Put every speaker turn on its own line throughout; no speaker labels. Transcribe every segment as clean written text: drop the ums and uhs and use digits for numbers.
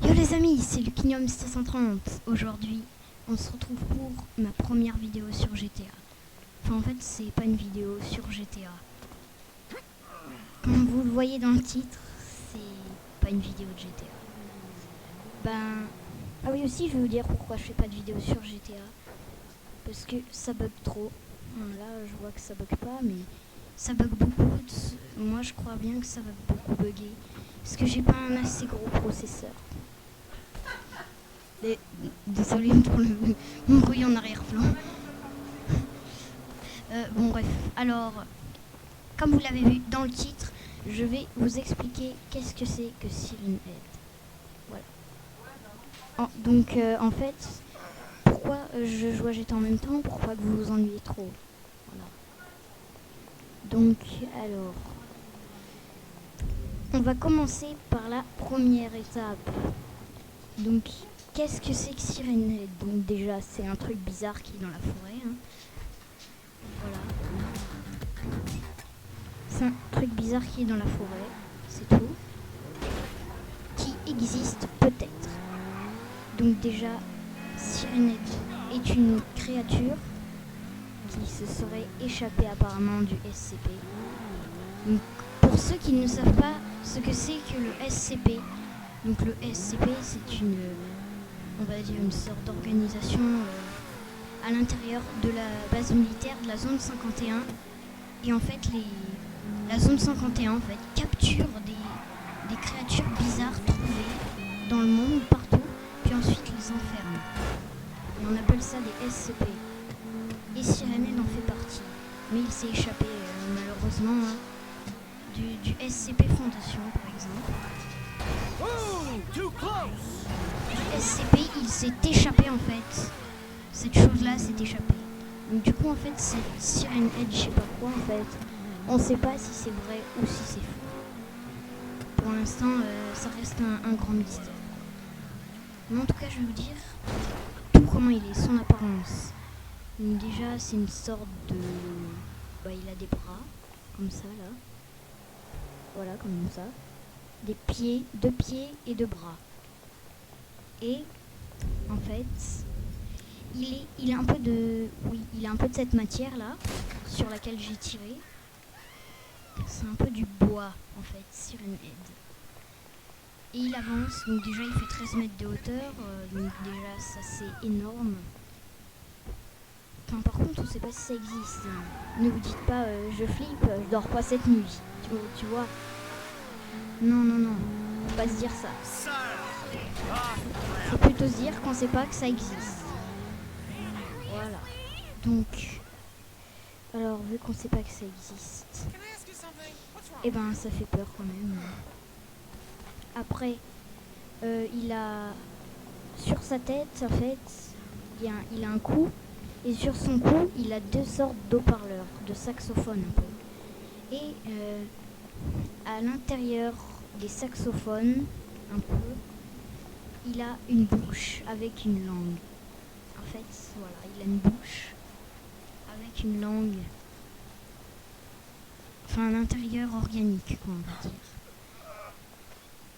Yo les amis, c'est Lucinium 730. Aujourd'hui, on se retrouve pour ma première vidéo sur GTA. Enfin en fait, c'est pas une vidéo sur GTA. Comme vous le voyez dans le titre, c'est pas une vidéo de GTA. Ah oui aussi, je vais vous dire pourquoi je fais pas de vidéo sur GTA. Parce que ça bug trop. Bon, là, je vois que ça bug pas, mais ça bug beaucoup. Moi, je crois bien que ça va beaucoup bugger. Parce que j'ai pas un assez gros processeur. Désolé pour mon bruit en arrière-plan. Bon bref, alors, comme vous l'avez vu dans le titre, je vais vous expliquer qu'est-ce que c'est que Siren Head. Voilà. Donc en fait, pourquoi je joue à GTA en même temps, pour pas que vous vous ennuyez trop. Voilà. Donc alors, on va commencer par la première étape. Donc, qu'est-ce que c'est que Siren Head? Donc déjà, c'est un truc bizarre qui est dans la forêt. Hein. Voilà. C'est un truc bizarre qui est dans la forêt, c'est tout. Qui existe peut-être. Donc déjà, Siren Head est une créature qui se serait échappée apparemment du SCP. Donc, pour ceux qui ne savent pas ce que c'est que le SCP, donc le SCP c'est on va dire une sorte d'organisation à l'intérieur de la base militaire de la zone 51. Et en fait, la zone 51 en fait, capture des créatures bizarres trouvées dans le monde partout, puis ensuite les enferme. Et on appelle ça des SCP. Et Siren Head en fait partie. Mais il s'est échappé malheureusement du SCP Fondation par exemple. Du SCP, il s'est échappé en fait. Cette chose-là s'est échappée. Donc du coup en fait c'est Siren Head, je sais pas quoi en fait. On sait pas si c'est vrai ou si c'est faux. Pour l'instant ça reste un grand mystère. Mais en tout cas je vais vous dire tout comment il est, son apparence. Donc déjà c'est une sorte de... il a des bras, comme ça là. Voilà, comme ça. Des pieds, 2 pieds et 2 bras. Et en fait, il a un peu de... Oui, il a un peu de cette matière là, sur laquelle j'ai tiré. C'est un peu du bois en fait, Siren Head. Et il avance, donc déjà il fait 13 mètres de hauteur, donc déjà ça c'est énorme. Enfin par contre on sait pas si ça existe. Ne vous dites pas je flippe, je dors pas cette nuit. Tu vois. Non, faut pas se dire ça. Faut plutôt se dire qu'on sait pas que ça existe. Voilà. Donc, alors vu qu'on sait pas que ça existe, et ben ça fait peur quand même. Après, il a sur sa tête en fait, il a un cou, et sur son cou il a 2 sortes d'haut-parleurs, de saxophones un peu. Et à l'intérieur des saxophones, un peu, il a une bouche avec une langue. En fait, voilà, il a une bouche avec une langue. Enfin, un intérieur organique, quoi, on va dire.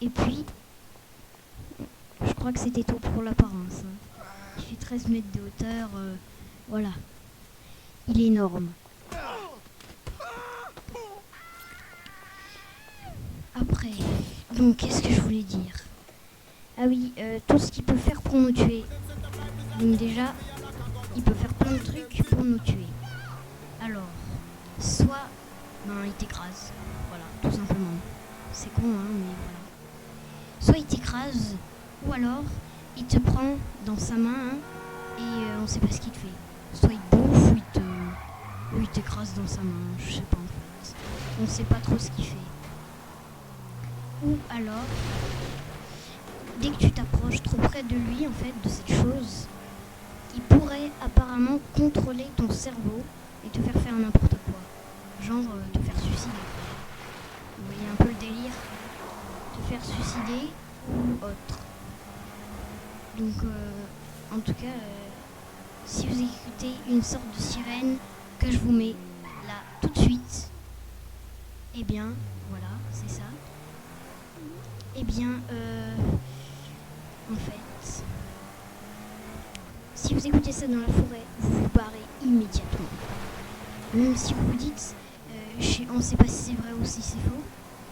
Et puis, je crois que c'était tout pour l'apparence. Hein. Il fait 13 mètres de hauteur, voilà. Il est énorme. Après, donc, qu'est-ce que je voulais dire? Ah oui, tout ce qu'il peut faire pour nous tuer. Donc déjà, il peut faire plein de trucs pour nous tuer. Alors, soit il t'écrase, voilà, tout simplement. C'est con, hein, mais voilà. Soit il t'écrase, ou alors il te prend dans sa main et on sait pas ce qu'il te fait. Soit il te bouffe, ou il t'écrase dans sa main, je sais pas en fait. On sait pas trop ce qu'il fait. Ou alors, dès que tu t'approches trop près de lui, en fait, de cette chose, il pourrait apparemment contrôler ton cerveau et te faire n'importe quoi. Genre te faire suicider. Vous voyez un peu le délire? Te faire suicider ou autre. Donc, en tout cas, si vous écoutez une sorte de sirène que je vous mets là tout de suite, eh bien, voilà, c'est ça. Eh bien, vous écoutez ça dans la forêt, vous vous barrez immédiatement. Même si vous vous dites, on ne sait pas si c'est vrai ou si c'est faux,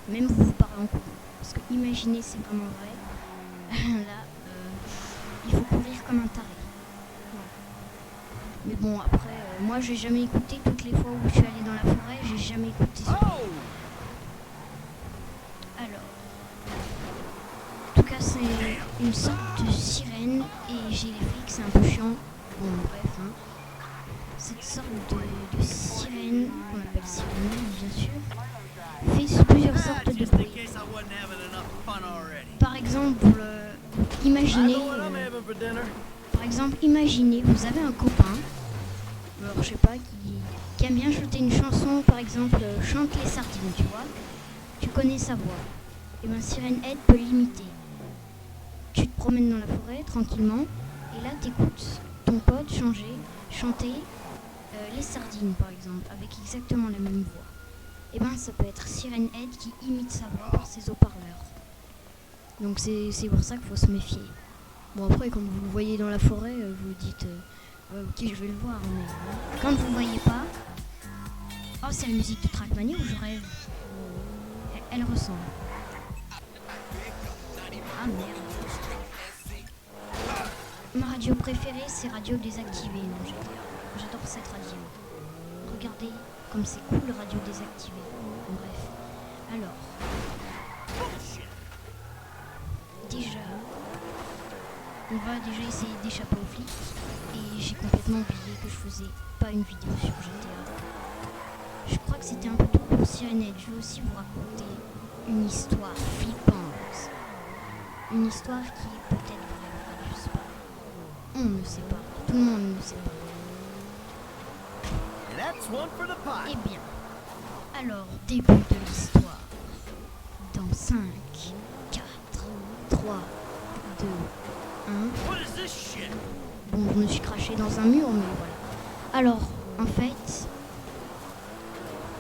même vous vous barrez en courant. Parce que imaginez c'est vraiment vrai, là, il faut courir comme un taré. Ouais. Mais bon, après, moi j'ai jamais écouté toutes les fois où je suis allée dans la forêt, j'ai jamais écouté ce bruit. Alors, en tout cas c'est une sorte de sirène et j'ai les flics, c'est un peu chiant. Bon bref, hein. Cette sorte de sirène, qu'on appelle sirène bien sûr, fait plusieurs sortes de bruits. Par exemple, imaginez, vous avez un copain, alors je sais pas, qui aime bien chanter une chanson, par exemple, chante les sardines, tu vois. Tu connais sa voix. Et bien Sirène Head peut l'imiter. Tu te promènes dans la forêt tranquillement, et là t'écoutes ton pote chanter les sardines par exemple, avec exactement la même voix. Et ben ça peut être Sirène Head qui imite sa voix par ses haut-parleurs. Donc c'est pour ça qu'il faut se méfier. Bon après quand vous le voyez dans la forêt, vous vous dites ouais, ok je vais le voir, mais quand vous ne voyez pas, oh c'est la musique de Trackmania ou je rêve. Elle ressemble. Ah merde. Ma radio préférée c'est Radio Désactivée. Non, j'adore cette radio. Regardez comme c'est cool Radio Désactivée. Bref. Alors. Déjà. On va déjà essayer d'échapper aux flics. Et j'ai complètement oublié que je faisais pas une vidéo sur GTA. Je crois que c'était un peu trop pour Sirène Head. Je vais aussi vous raconter une histoire flippante. Une histoire qui est peut-être vraie, je sais pas. On ne sait pas. Tout le monde ne sait pas. Eh bien, alors, début de l'histoire. Dans 5, 4, 3, 2, 1. Bon, je me suis craché dans un mur, mais voilà. Alors, en fait,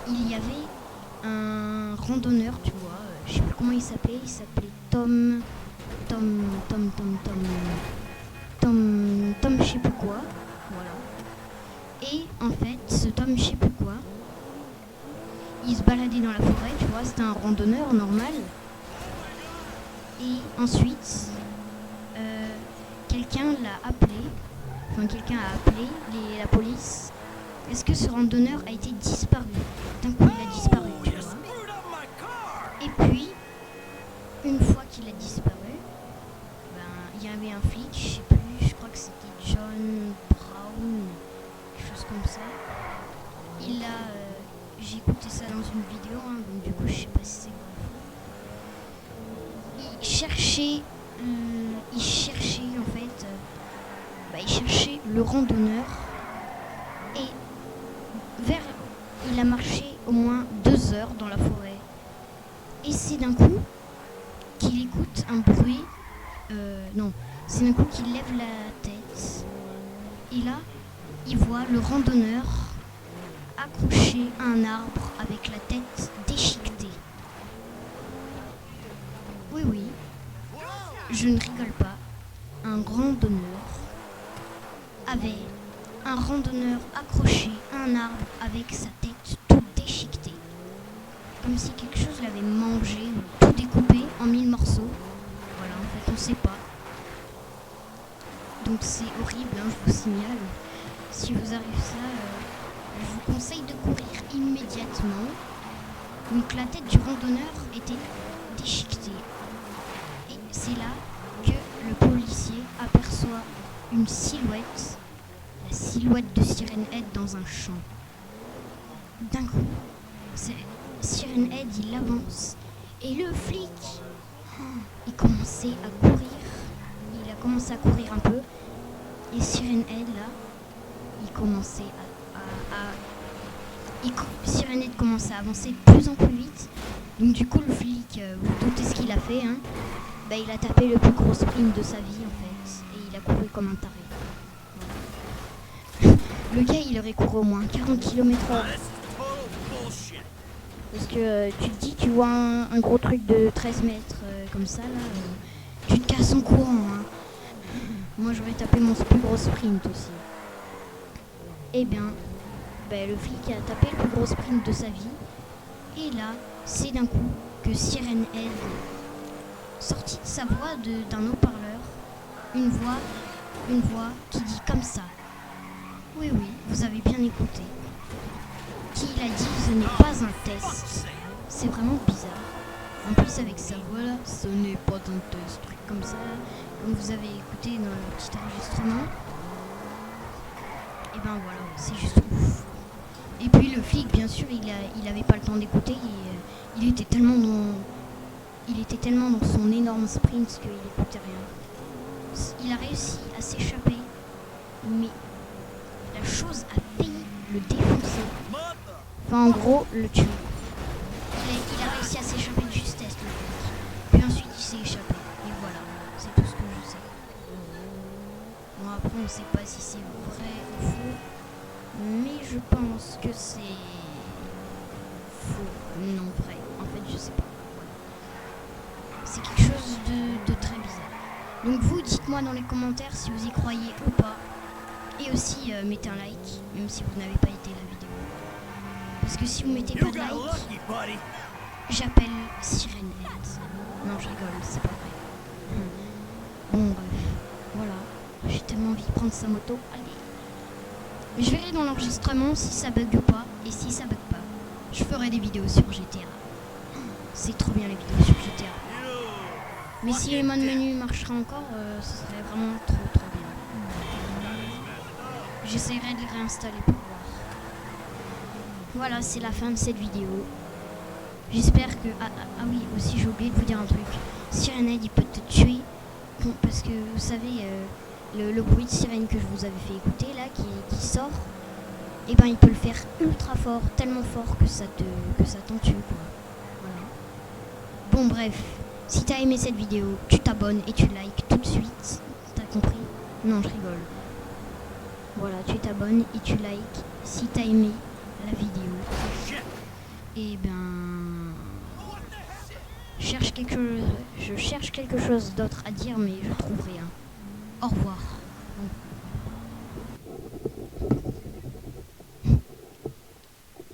il y avait un randonneur, tu vois, je sais plus comment il s'appelait Tom, je sais plus quoi, voilà. Et en fait, ce Tom, je sais plus quoi, il se baladait dans la forêt, tu vois, c'était un randonneur normal. Et ensuite, quelqu'un a appelé la police. Est-ce que ce randonneur a été disparu? D'un coup, il a disparu, tu vois. Et puis, une fois qu'il a disparu, il y avait un flic, je sais plus, je crois que c'était John Brown, quelque chose comme ça. J'ai écouté ça dans une vidéo, hein, donc du coup je sais pas si c'est vrai. Il cherchait en fait, il cherchait le randonneur et il a marché au moins 2 heures dans la forêt. Et c'est d'un coup qu'il écoute un bruit. C'est d'un coup qu'il lève la tête. Et là, il voit le randonneur accroché à un arbre avec la tête déchiquetée. Oui, je ne rigole pas. Un randonneur accroché à un arbre avec sa tête toute déchiquetée. Comme si quelque chose l'avait mangé ou tout découpé en 1000 morceaux. Voilà, en fait, on sait pas. Donc c'est horrible, hein, je vous signale. Si vous arrive ça, je vous conseille de courir immédiatement. Donc la tête du randonneur était déchiquetée. Et c'est là que le policier aperçoit une silhouette, la silhouette de Sirène Head dans un champ. D'un coup, Sirène Head, il avance. Et le flic, il commençait à courir. Il a commencé à courir un peu. Et Sirène Head, là, il commençait Sirène Head commençait à avancer de plus en plus vite. Donc du coup, le flic, vous doutez ce qu'il a fait, hein, il a tapé le plus gros sprint de sa vie, en fait. Et il a couru comme un taré. Voilà. Le gars, il aurait couru au moins 40 km/h. Parce que tu te dis, tu vois un gros truc de 13 mètres comme ça, là, tu te casses en courant. Hein. moi j'aurais tapé mon plus gros sprint aussi. Eh bien, le flic a tapé le plus gros sprint de sa vie. Et là, c'est d'un coup que Siren Head, sortie de sa voix d'un haut-parleur, une voix qui dit comme ça. Oui, vous avez bien écouté. Qui l'a dit, ce n'est pas un test. C'est vraiment bizarre. En plus avec sa voix là, ce n'est pas un test. Truc comme ça, comme vous avez écouté dans le petit enregistrement. Et ben voilà, c'est juste ouf. Et puis le flic, bien sûr, il avait pas le temps d'écouter. Il était tellement dans son énorme sprint qu'il écoutait rien. Il a réussi à s'échapper, mais la chose a failli le défoncer. Enfin, en gros, le tuer. Il a réussi à s'échapper de justesse, le flic. Puis ensuite, il s'est échappé. Et voilà, c'est tout ce que je sais. Bon, après, on sait pas si c'est vrai ou faux. Mais je pense que c'est faux, non vrai. En fait, je sais pas. C'est quelque chose de très bizarre. Donc vous, dites-moi dans les commentaires si vous y croyez ou pas. Et aussi, mettez un like, même si vous n'avez pas été la vidéo. Parce que si vous mettez pas de like, j'appelle Siren Head. Non, je rigole, c'est pas vrai. Bon, bref, voilà. J'ai tellement envie de prendre sa moto. Allez. Je verrai dans l'enregistrement si ça bug ou pas. Et si ça bug pas, je ferai des vidéos sur GTA. C'est trop bien les vidéos sur GTA. Mais si les modes menu marcheraient encore, ce serait vraiment trop bien. J'essaierai de les réinstaller pour voir. Voilà, c'est la fin de cette vidéo. J'espère que... Ah oui, aussi j'ai oublié de vous dire un truc. Siren Head, il peut te tuer. Parce que vous savez... Le bruit de sirène que je vous avais fait écouter là, qui sort, et ben il peut le faire ultra fort, tellement fort que ça t'en tue quoi. Voilà. Bon bref, si t'as aimé cette vidéo, tu t'abonnes et tu likes tout de suite. T'as compris? Non, je rigole. Voilà, tu t'abonnes et tu likes si t'as aimé la vidéo. Et ben... je cherche quelque chose d'autre à dire mais je trouve rien. Au revoir.